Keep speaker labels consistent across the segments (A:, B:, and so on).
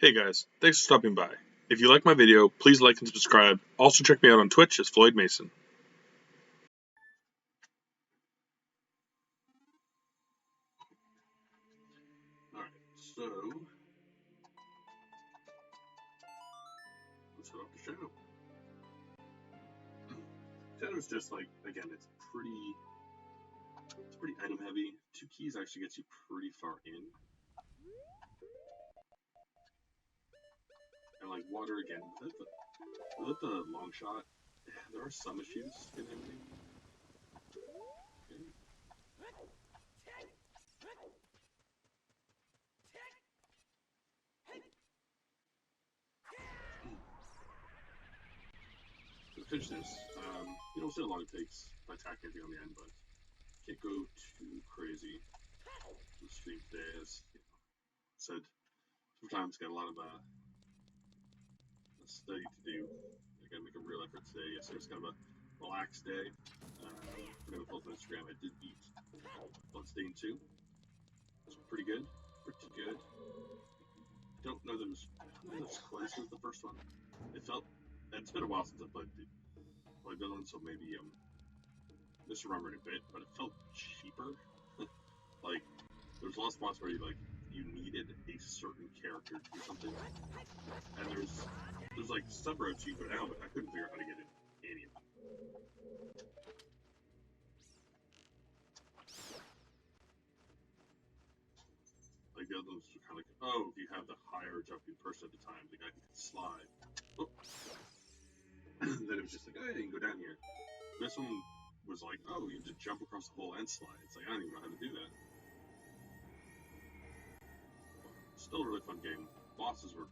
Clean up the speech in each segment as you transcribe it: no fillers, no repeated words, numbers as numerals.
A: Hey guys, thanks for stopping by. If you like my video, please like and subscribe. Also check me out on Twitch as Floyd Mason. Alright, so let's go up to Shadow. Shadow's just like, again, it's pretty item heavy. 2 keys actually gets you pretty far in. And like water again, without the long shot, there are some issues in everything. Okay. To finish this, you don't see how long it takes by attacking everything on the end, but can't go too crazy. The stream today, as said, sometimes got a lot of study to do. I gotta make a real effort today. Yesterday's kind of a relaxed day. For the post on Instagram, I did beat Bloodstain 2. It's pretty good. Pretty good. I don't know that it was as close as the first one. It felt. It's been a while since I played the other one, so maybe misremembered a bit, but it felt cheaper. Like there was a lot of spots where you needed a certain character to do something, and there's like sub-routes you go down, but I couldn't figure out how to get in any of them. Like the other ones were kind of like, oh, if you have the higher jumping person at the time, the guy can slide. Oh. Then it was just like, oh, you can go down here. This one was like, oh, you have to jump across the hole and slide. It's like, I don't even know how to do that. Still a really fun game. Bosses were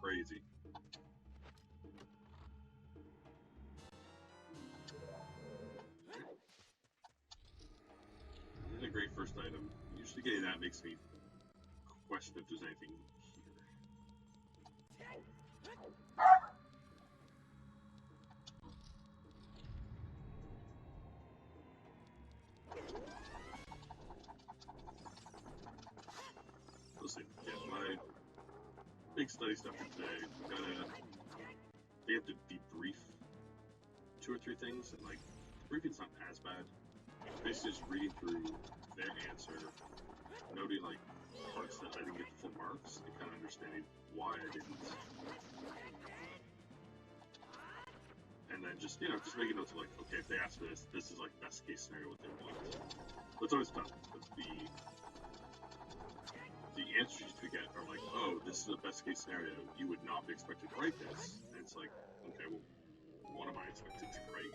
A: crazy. And a great first item. Usually getting that makes me question if there's anything here. Let's see. Yeah, my big study stuff for today. They have to debrief 2 or 3 things, and like briefing's not as bad. It's basically just reading through their answer, noting like parts that I didn't get full marks, and kind of understanding why I didn't. And then just making notes of like, okay, if they ask for this, this is like best case scenario what they want. But it's always tough. But the answers you get are like, oh, this is a best case scenario. You would not be expected to write this. And it's like, okay, well, what am I expected to write?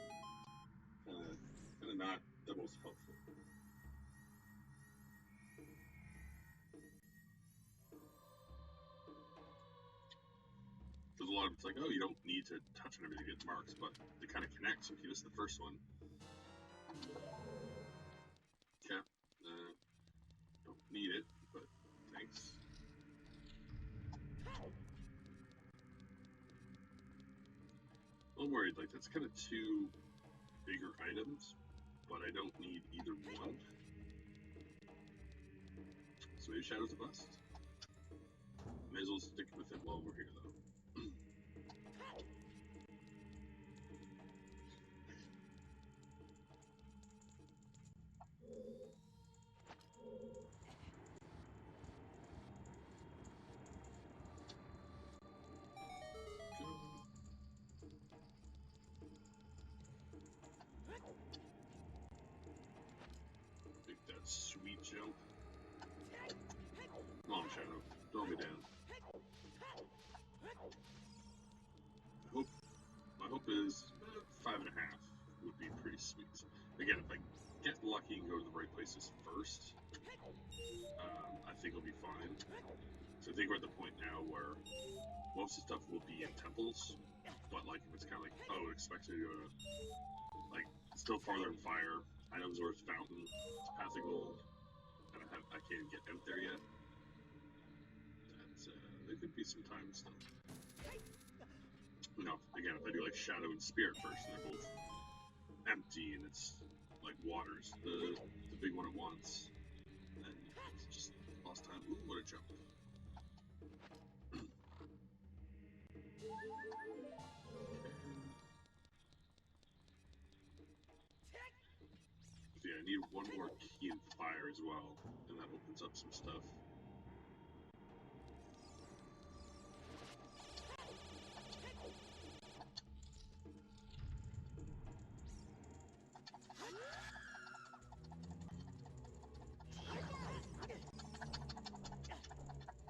A: Kind of not the most helpful. There's a lot of it's like, oh, you don't need to touch on everything to get marks, but they kind of connect. So if you miss the first one, yeah, don't need it, but thanks. I'm worried, like that's kind of 2 bigger items, but I don't need either one. So maybe Shadow's a bust. May as well stick with it while we're here, though. Make that sweet jump. Come on, Shadow. Throw me down. My hope is 5.5 would be pretty sweet. Again, if I get lucky and go to the right places first, I think I'll be fine. So I think we're at the point now where most of the stuff will be in temples, but like if it's kind of like, oh, it expects me to go to, like, still farther in fire, items where it's fountain, it's path of gold, and I can't get out there yet. There could be some time still. Again, if I do like Shadow and Spirit first, and they're both empty and it's like water's the big one at once, and it's just lost time. Ooh, what a jump. need one more key in fire as well, and that opens up some stuff.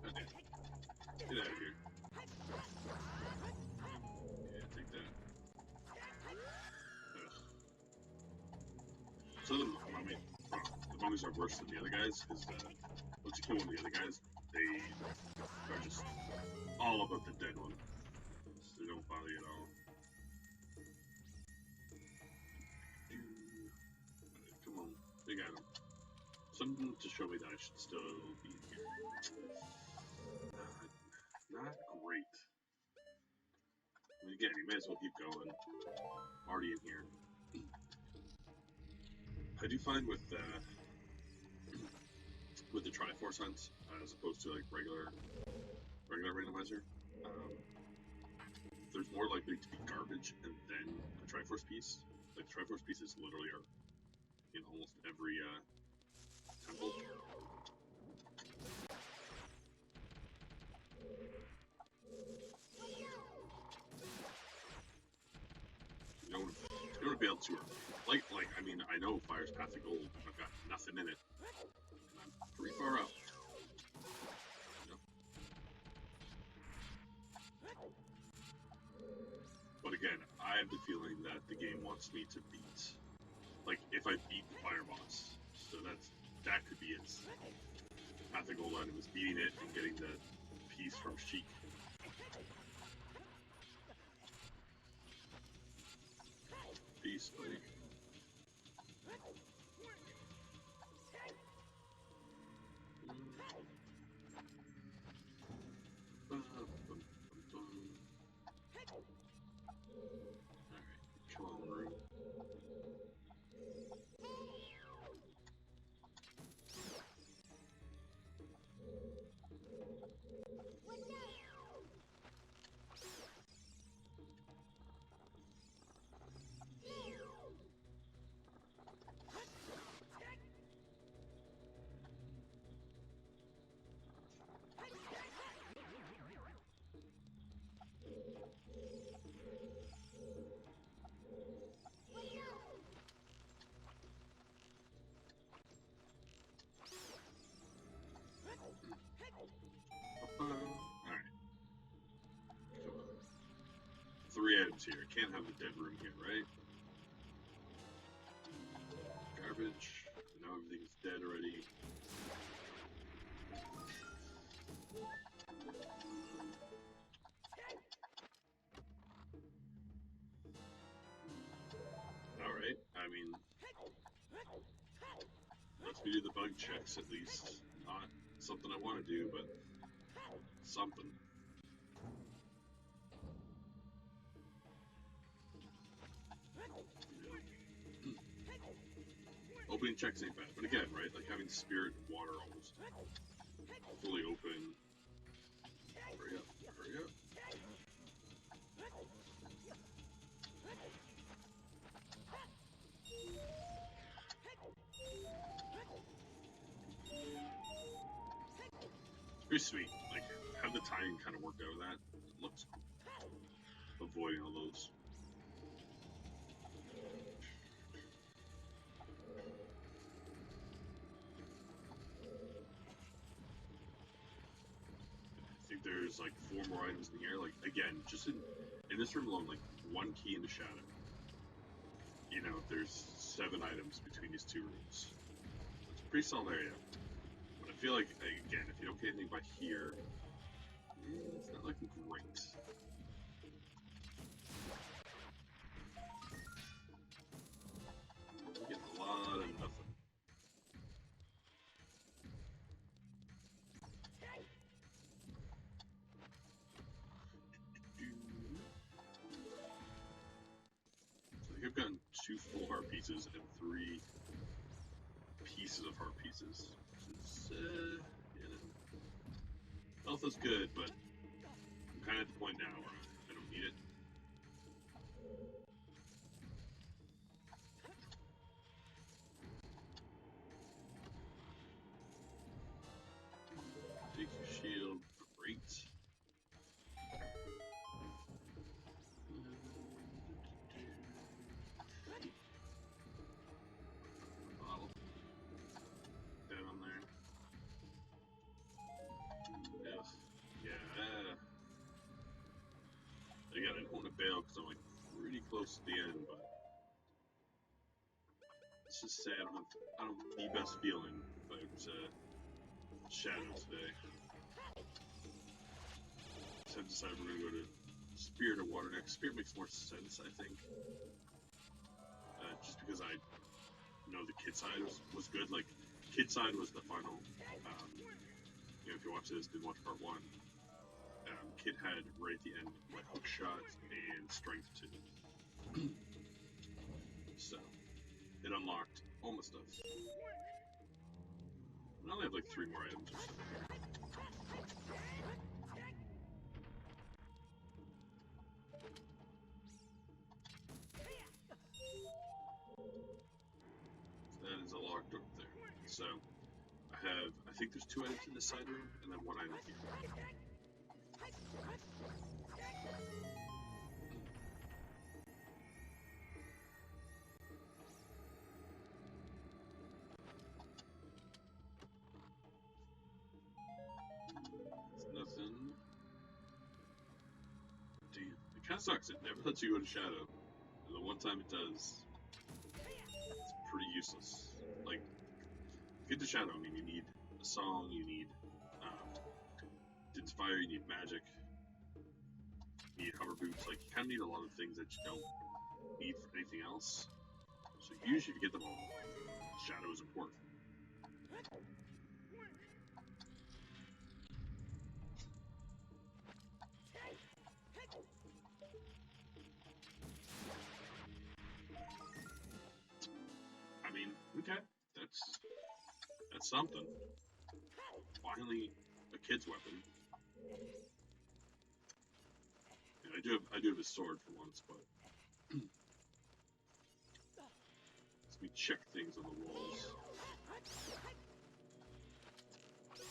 A: Okay. Get out of here. Yeah, take that. Ugh. So the mummies are worse than the other guys, because once you kill one of the other guys, they are just all about the dead one. So they don't bother you at all. Alright, come on. They got him. Something to show me that I should still be here. Not great. I mean, again, you may as well keep going. Already in here. I do find with the Triforce hunts, as opposed to like regular randomizer, there's more likely to be garbage and then a Triforce piece. Like Triforce pieces literally are in almost every temple. You don't want to be able to, like, I mean, I know Fire's Path to Gold, I've got nothing in it, and I'm pretty far up. Yep. But again, I have the feeling that the game wants me to beat, like, if I beat the Fire boss, so that could be its Path to Gold item, is beating it and getting the piece from Sheik. Peace, buddy. Alright, come on, room. Alright. Come on. 3 items here. Can't have the dead room here, right? Garbage. Now everything's dead already. Alright, I mean, let's do the bug checks at least. Not something I want to do, but something. Opening checks ain't bad, but again, right, like having spirit and water almost fully open. Hurry up, hurry up. It's pretty sweet, like, how the timing kind of worked out of that. It looks cool. Avoiding all those. I think there's like 4 more items in here. Like, again, just in this room alone, like 1 key in the shadow. You know, there's 7 items between these 2 rooms. It's a pretty solid area. But I feel like, again, if you don't get anything by here, it's not looking great. I'm getting a lot of nothing. So I think I've gotten 2 full heart pieces and 3 pieces of heart pieces. It's, you know, health is good, but I'm kind of at the point now where I don't need it. bail because I'm like pretty close to the end, but let's just say I don't have the best feeling about Shadow today. So I've decided we're gonna go to Spirit of Water next. Spirit makes more sense, I think, just because I know the Kid side was good. Like Kid side was the final. You know, if you watch this, didn't watch part one. Kid had right at the end like hook shot and strength too. So it unlocked all my stuff. I only have like 3 more items or something. That is a locked door there. So I think there's 2 items in this side room and then 1 item here. Nothing. Damn. It kind of sucks. It never lets you go to Shadow. And the one time it does, it's pretty useless. Like, to get to Shadow, I mean, you need a song, you need Din's Fire, you need magic, you need hover boots. Like, you kind of need a lot of things that you don't need for anything else. So usually if you get them all, Shadow is important. I mean, okay, that's something. Finally, a kid's weapon. And I do have a sword for once, but let me check things on the walls.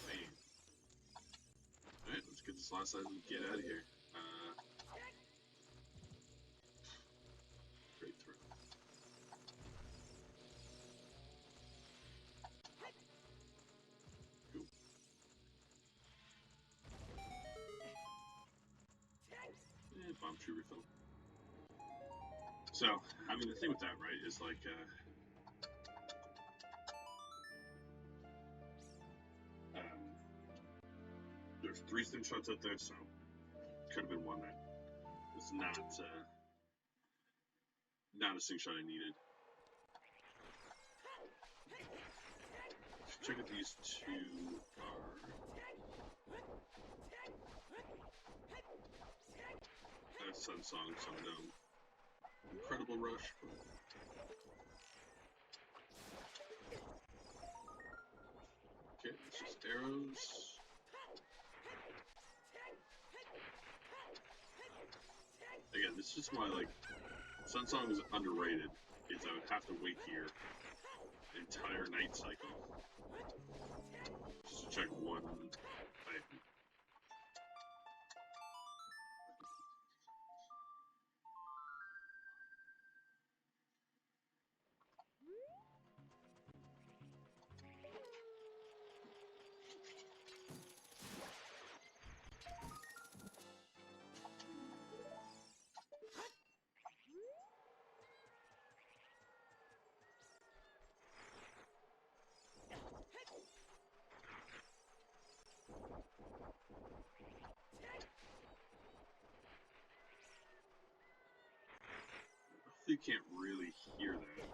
A: Man. Alright, let's get this last item and get out of here. Straight through. Cool. And bomb tree refill. So, I mean, the thing with that, right, is like, there's 3 slingshots out there, so could have been one that was not a slingshot I needed. Let's check if these 2 are. Sun Song, some no incredible rush, but okay, it's just arrows. Again, this is just why, like, Sun Song is underrated, is I would have to wait here the entire night cycle just to check one item. You can't really hear that.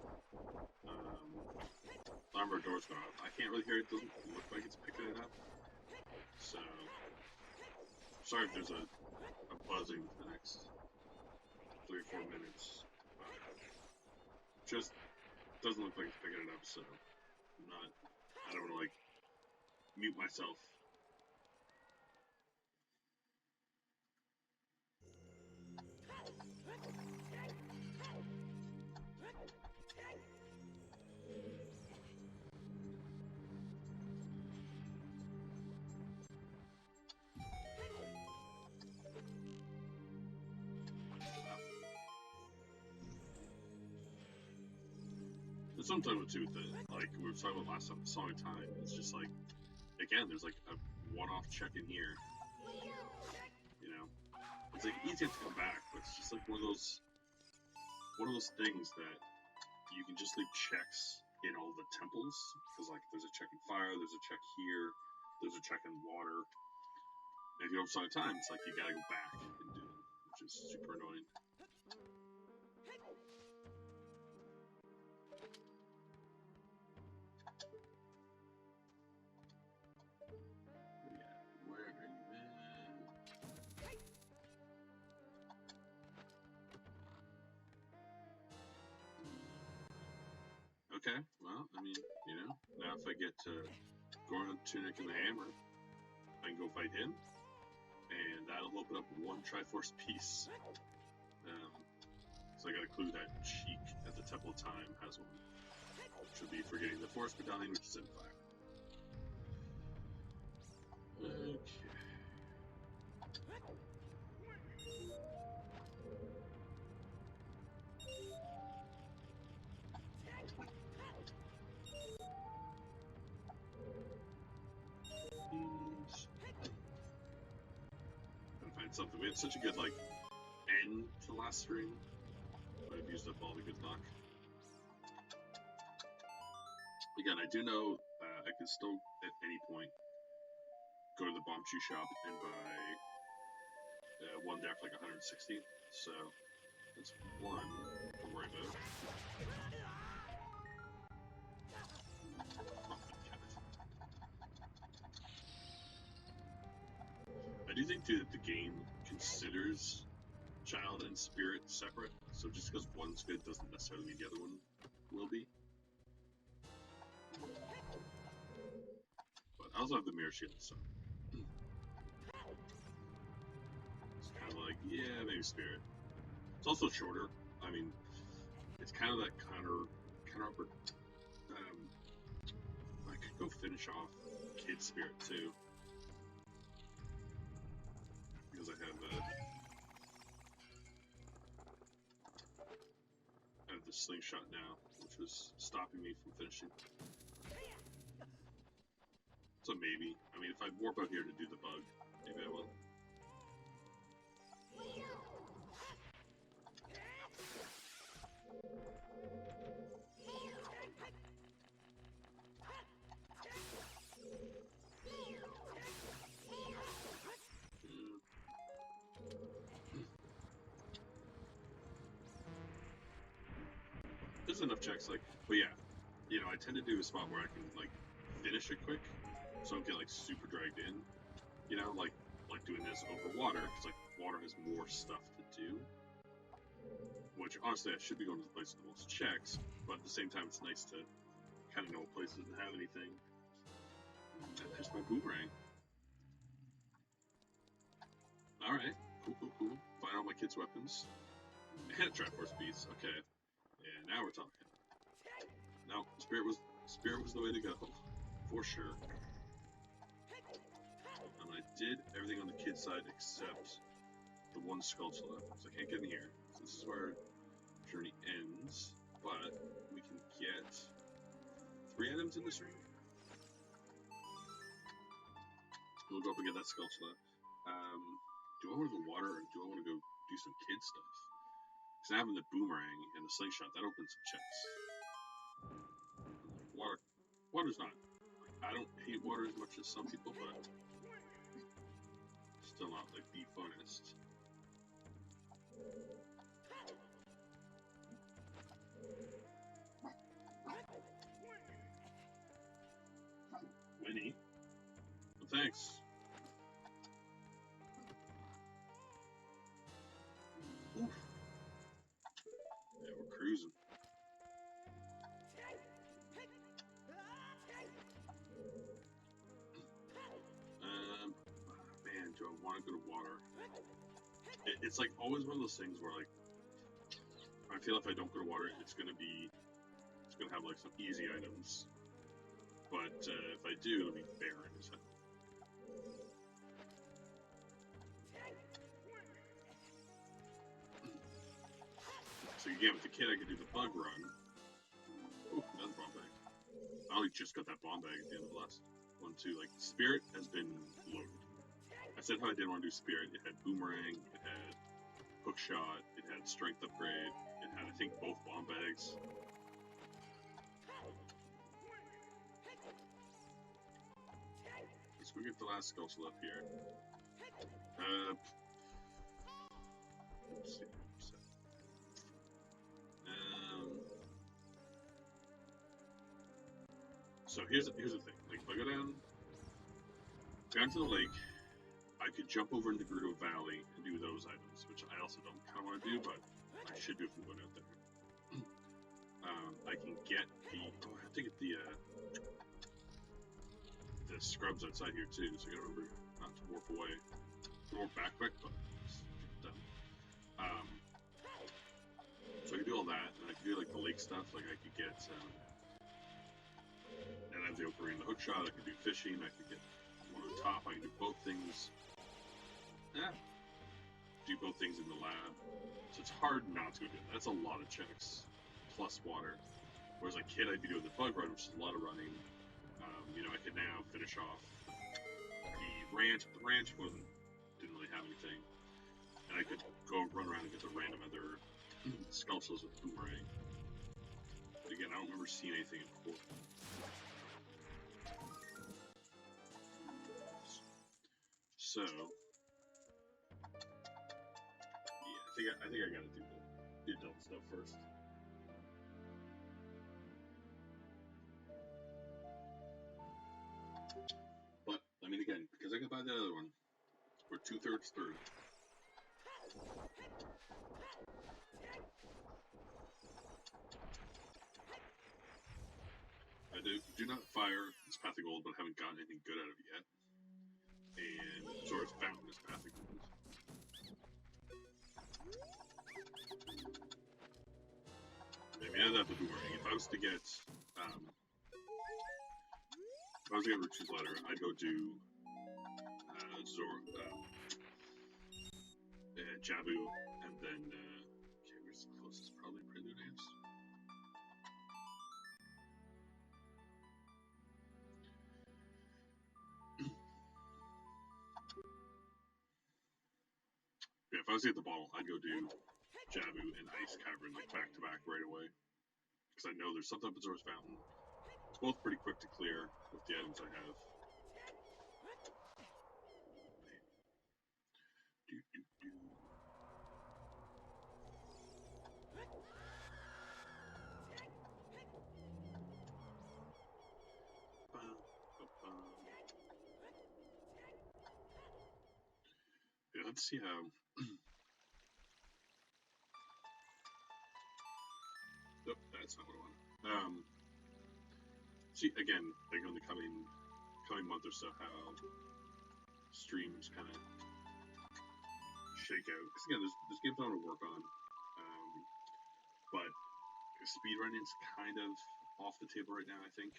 A: Alarm door's gone off. I can't really hear it. Doesn't look like it's picking it up. So, sorry if there's a buzzing for the next 3 or 4 minutes. Just doesn't look like it's picking it up. So, I don't want to like mute myself. Sometimes too, with the, like we were talking about last time, the Song of Time, it's just like, again, there's like a one-off check in here, you know, it's like easy to come back, but it's just like one of those things that you can just leave checks in all the temples, because like there's a check in fire, there's a check here, there's a check in water. And if you don't have time, it's like you gotta go back and do them, which is super annoying. Where are you at? Okay, well, I mean, you know, now if I get Goron, Tunic, and the Hammer, I can go fight him, and that'll open up one Triforce piece. So I got a clue that Sheik at the Temple of Time has one. Should be forgetting the Force Medallion, which is in fire. Okay. Find something. We had such a good like end to last stream, but I've used up all the good luck. Again, I do know I can still at any point go to the Bombchu shop and buy one there for like 160. So that's one to worry about. I do think too that the game considers child and spirit separate, so just because one's good doesn't necessarily mean the other one will be. But I also have the mirror shield, so it's kind of like, yeah, maybe spirit. It's also shorter. I mean, it's kind of that counter. I could go finish off Kid Spirit too, because I have the slingshot now, which was stopping me from finishing. So maybe. I mean, if I warp out here to do the bug, maybe I will. There's enough checks, like, but yeah, you know, I tend to do a spot where I can like finish it quick, so I don't get like super dragged in. You know, like doing this over water, because like water has more stuff to do. Which honestly, I should be going to the place with the most checks, but at the same time, it's nice to kind of know a place doesn't have anything. And there's my boomerang. All right, cool. Find all my kids' weapons and a Triforce piece. Okay, and now we're talking. No, spirit was the way to go, for sure. And I did everything on the kid's side except the one sculpture, so I can't get in here. So this is where journey ends, but we can get 3 items in this room. We'll go up and get that sculpture. Do I want to go water or do I want to go do some kid stuff? Because having the boomerang and the slingshot, that opens some checks. Water's not. I don't hate water as much as some people, but still not like the funnest. Winnie? Well, thanks. Oof. Yeah, we're cruising. Man, do I want to go to water? It's like always one of those things where like I feel if I don't go to water, it's gonna have like some easy items, but if I do, it'll be barren as hell. So again, with the kid, I could do the bug run. Ooh, another bomb bag. I only just got that bomb bag at the end of the last one too. Like spirit has been loaded. I said how I didn't want to do spirit. It had boomerang. It had hook shot, it had strength upgrade, it had, I think, both bomb bags. Let's go get the last Skullsel up here. Let's see. So here's the thing. Like, if I go down to the lake, I could jump over into Gerudo Valley and do those items, which I also don't kind of want to do, but I should do if I'm going out there. I can get the. Oh, I have to get the scrubs outside here too, so I gotta remember not to warp away. Warp back quick, but it's done. So I can do all that, and I can do like the lake stuff. Like I could get, and I have the Ocarina, the hook shot. I could do fishing. I could get one on top. I can do both things. Yeah, do both things in the lab. So it's hard not to do that. That's a lot of checks plus water. Whereas a kid, I'd be doing the bug run, which is a lot of running. You know, I could now finish off the ranch. But the ranch didn't really have anything, and I could go run around and get the random other Skullsels with boomerang. But again, I don't remember seeing anything important. So, yeah, I think I gotta do the adult stuff first. But I mean, again, because I can buy the other one, we're 2/3 through. I do not fire this Path of Gold, but I haven't gotten anything good out of it yet. And Zora's Fountain is Path of Gold. Maybe I have the boomerang. If I was to get Ruchi's letter, I'd go do Jabu, and then okay, where's the closest? Probably Prelude Amps. Yeah, if I was to get the bottle, I'd go do Jabu and Ice Cavern like back to back right away, because I know there's something up at Zora's Fountain. It's both pretty quick to clear with the items I have. Yeah, let's see how. Nope, that's not what I want. See again, like on the coming month or so, how streams kind of shake out. Because again, there's games I want to work on, but speedrunning's kind of off the table right now. I think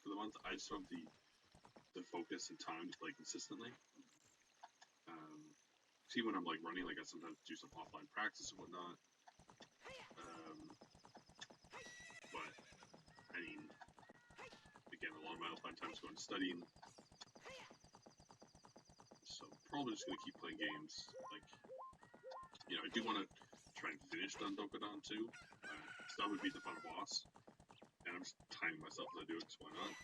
A: for the month, I just don't have the focus and time to play consistently. See, when I'm like running, like I sometimes do some offline practice and whatnot. But I mean, again, a lot of my offline time is going to studying. So probably just gonna keep playing games. Like, you know, I do want to try and finish Dundokodon too. So that would beat the final boss. And I'm just timing myself as I do it, because why not?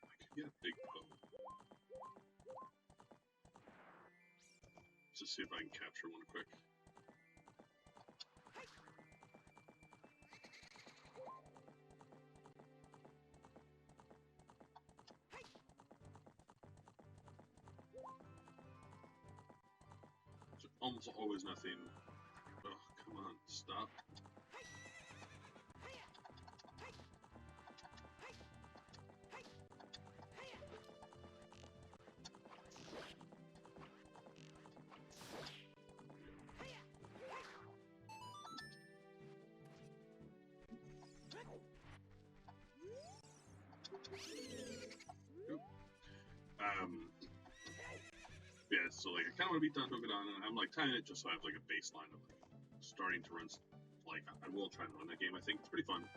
A: I could get a big poe. Just see if I can capture one quick. There's almost always nothing. Oh, come on, stop. Yeah, so like I kind of want to beat Dundokodon, and I'm like timing it just so I have like a baseline of like starting to run. Like I will try and run that game. I think it's pretty fun.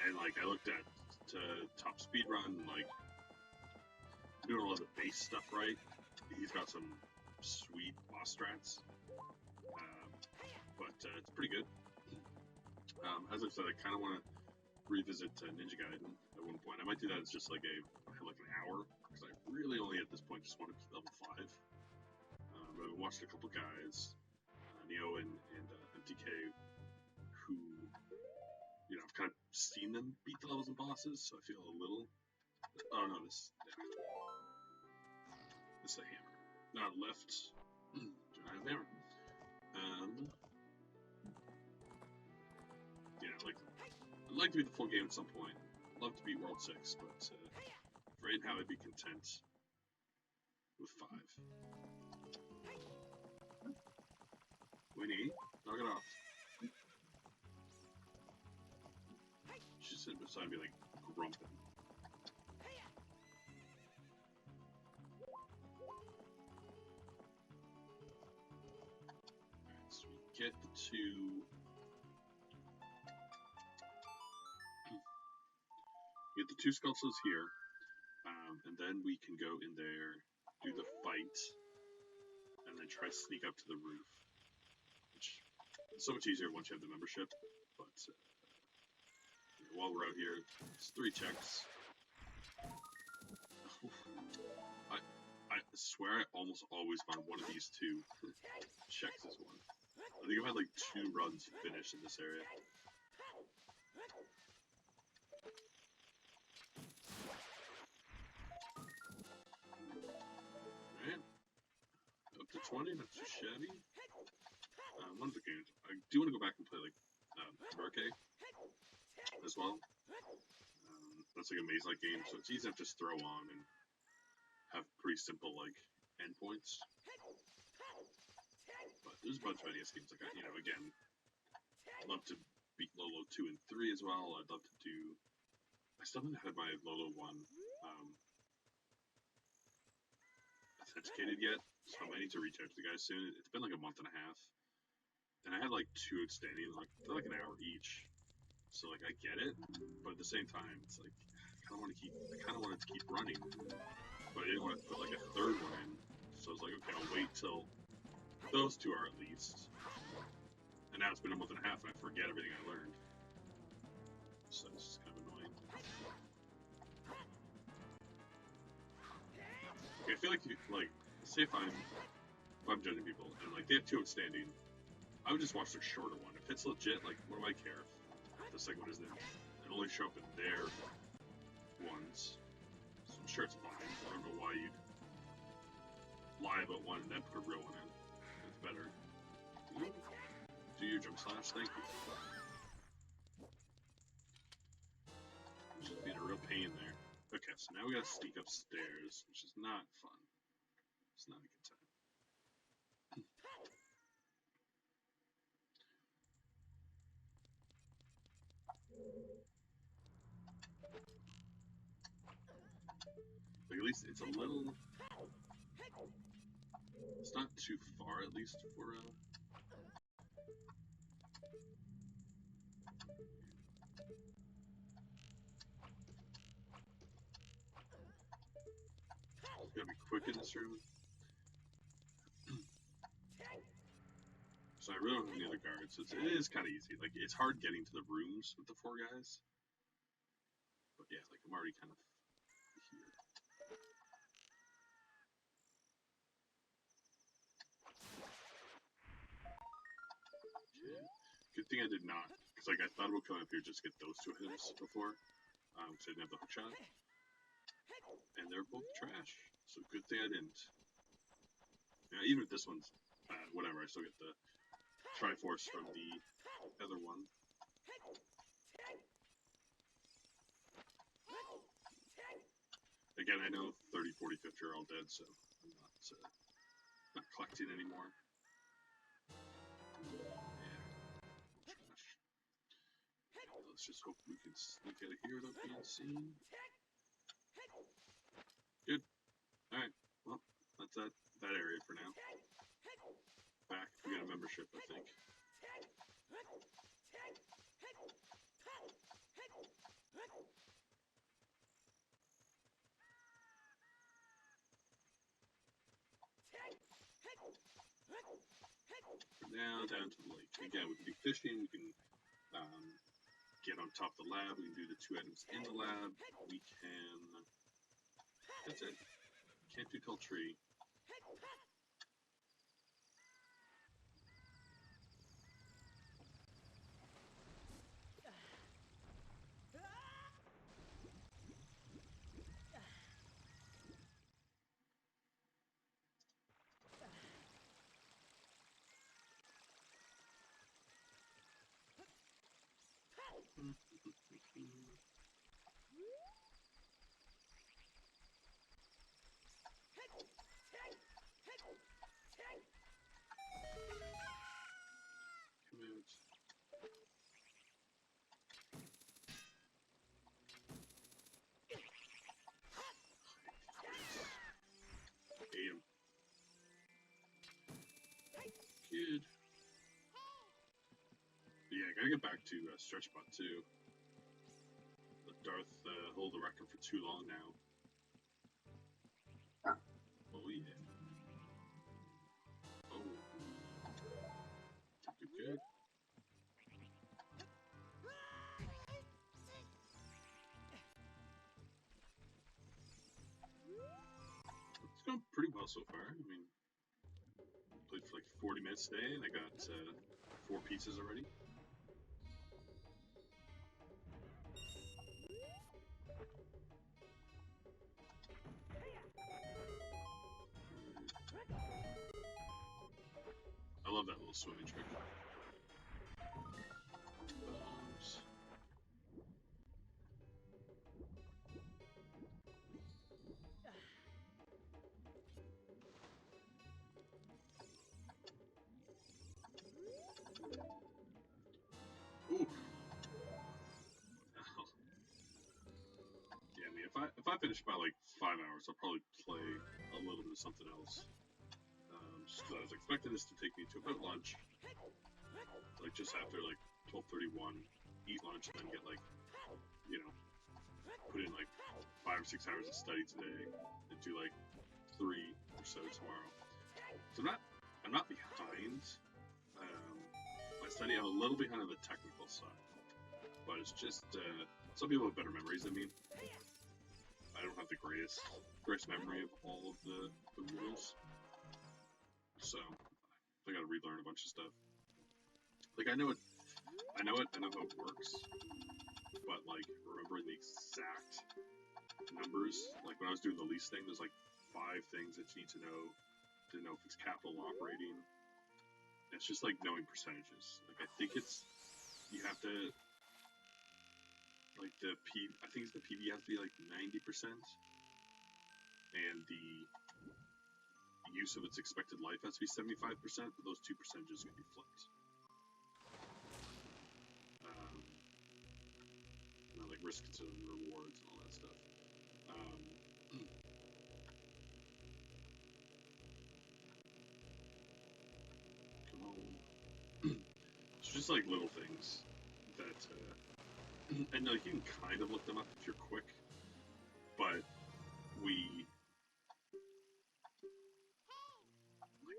A: And like I looked at to top speed run, like doing a lot of the base stuff right. He's got some sweet boss strats, but it's pretty good. As I said, I kind of want to revisit Ninja Gaiden at one point. I might do that as just like an hour, because I really only at this point just want to be level 5. But I've watched a couple guys, Neo and MTK, who, you know, I've kind of seen them beat the levels and bosses, so I feel a little. Oh no, this is a hammer. Not left. Do I have a hammer? Yeah, I'd like to beat the full game at some point. I'd love to beat World 6, but right now I'd be content with 5. Winnie, knock it off. She's sitting beside me like grumping. Alright, so we get to get the 2 sculptures here, and then we can go in there, do the fight, and then try to sneak up to the roof. Which is so much easier once you have the membership, but while we're out here, it's 3 checks. I swear I almost always find one of these 2 checks is one. I think I've had like 2 runs finished in this area. Alright. Up to 20, not too shabby. One of the games. I do want to go back and play like Arcade as well. That's like a maze-like game, so it's easy to just throw on and have pretty simple like endpoints. But there's a bunch of NES games like you know, again, I'd love to beat Lolo 2 and 3 as well. I'd love to do. I still haven't had my Lolo 1 authenticated yet, so I might need to reach out to the guys soon. It's been like a month and a half. And I had like 2 outstanding, like they're like an hour each. So like I get it, but at the same time, it's like I kind of want it to keep running, but I didn't want to put like a 3rd one in. So I was like, okay, I'll wait till those 2 are at least. And now it's been a month and a half, and I forget everything I learned. So it's just kind of annoying. Okay, I feel like say if I'm judging people and like they have 2 outstanding. I would just watch their shorter one. If it's legit, like, what do I care if the second one isn't in? It'll only show up in their ones. So I'm sure it's fine. I don't know why you'd lie about one and then put a real one in. It's better. Do your jump slash, thank you. Just being a real pain there. Okay, so now we gotta sneak upstairs, which is not fun. It's not a good time. Like, at least it's a little. It's not too far, at least for gotta be quick in this room. So I really don't have any other guards. So it is kind of easy. Like, it's hard getting to the rooms with the 4 guys. But yeah, like I'm already kind of here. Okay. Good thing I did not, because like I thought about coming up here just to get those 2 items before, because I didn't have the hook shot, and they're both trash. So good thing I didn't. Yeah, even if this one's whatever, I still get the Triforce from the other one. Again, I know 30, 40, 50 are all dead, so I'm not collecting anymore. Yeah. Trash. Let's just hope we can sneak out of here without being seen. Good. Alright, well, that's that area for now. Back, we got a membership, I think. now down to the lake. Again, we can do fishing, we can get on top of the lab, we can do the 2 items in the lab, we can... That's it. Can't do Tall Tree. Good. Yeah, I gotta get back to Stretch Spot too. Let Darth hold the record for too long now. Oh yeah. Oh. Good, good. It's going pretty well so far. I mean, played for like 40 minutes today, and I got 4 pieces already. I love that little swimming trick. Ooh. Yeah, I mean, if I finish by like 5 hours, I'll probably play a little bit of something else. Just because I was expecting this to take me to about lunch, like just after like 12:31, eat lunch and then get like, you know, put in like 5 or 6 hours of study today and do like 3 or so tomorrow. So I'm not behind. My study, I'm a little behind on the technical side, but it's just some people have better memories than me. I don't have the greatest memory of all of the rules, so I gotta relearn a bunch of stuff. Like I know how it works, but like remembering the exact numbers, like when I was doing the lease thing, there's like 5 things that you need to know if it's capital operating. It's just like knowing percentages. Like I think you have to, like I think the PV has to be like 90%, and the use of its expected life has to be 75%, but those 2 percentages can be flipped. Like risk considered rewards and all that stuff. Come on. It's just like little things that, and like you can kind of look them up if you're quick, but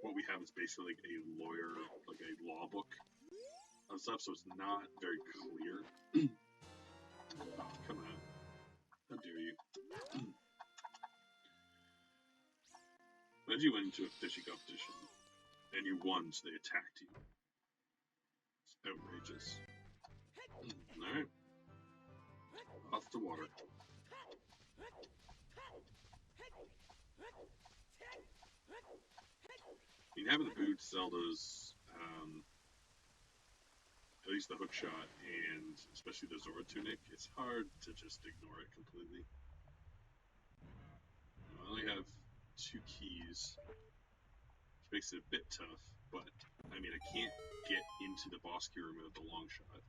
A: what we have is basically like a lawyer, like a law book of stuff, so it's not very clear. Oh, come on. How dare you? Imagine you went into a fishing competition and you won, so they attacked you. It's outrageous. Alright. Off the water. I mean, having the boots, Zelda's, at least the hook shot, and especially the Zora tunic, it's hard to just ignore it completely. I only have 2 keys, which makes it a bit tough, but, I mean, I can't get into the boss key room with the long shot.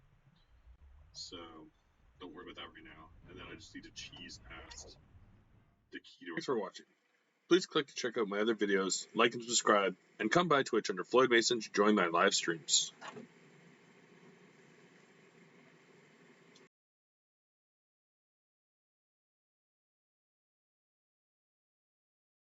A: So, don't worry about that right now. And then I just need to cheese past the key door. Thanks for watching. Please click to check out my other videos, like and subscribe, and come by Twitch under Floyd Mason to join my live streams.